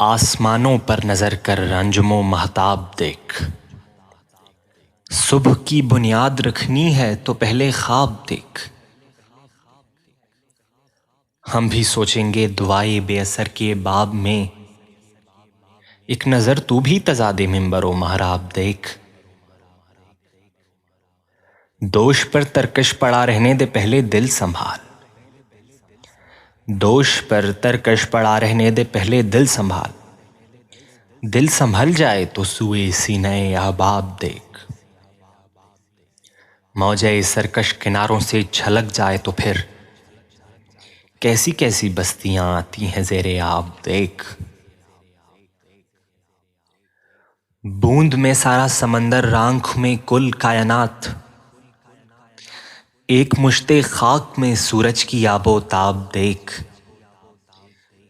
آسمانوں پر نظر کر انجم و مہتاب دیکھ، صبح کی بنیاد رکھنی ہے تو پہلے خواب دیکھ۔ ہم بھی سوچیں گے دعائے بے اثر کے باب میں، ایک نظر تو بھی تضاد منبر و محراب دیکھ۔ دوش پر ترکش پڑا رہنے دے پہلے دل سنبھال، دوش پر ترکش پڑا رہنے دے پہلے دل سنبھال، دل سنبھل جائے تو سوئے سینہ احباب دیکھ۔ موجۂ سرکش کناروں سے چھلک جائے تو پھر کیسی کیسی بستیاں آتی ہیں زیر آب دیکھ۔ بوند میں سارا سمندر، رانکھ میں کل کائنات، ایک مشت خاک میں سورج کی آب و تاب دیکھ۔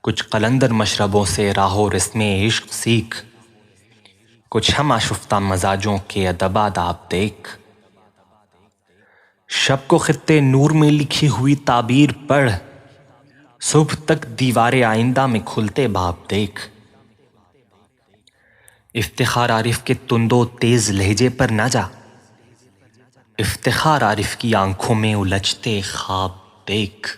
کچھ قلندر مشربوں سے راہ و رسم عشق سیکھ، کچھ ہم آشفتہ مزاجوں کے ادب آداب دیکھ۔ شب کو خطِ نور میں لکھی ہوئی تعبیر پڑھ، صبح تک دیوار آئندہ میں کھلتے باب دیکھ۔ افتخار عارف کے تند و تیز لہجے پر نہ جا، افتخار عارف کی آنکھوں میں الجھتے خواب دیکھ۔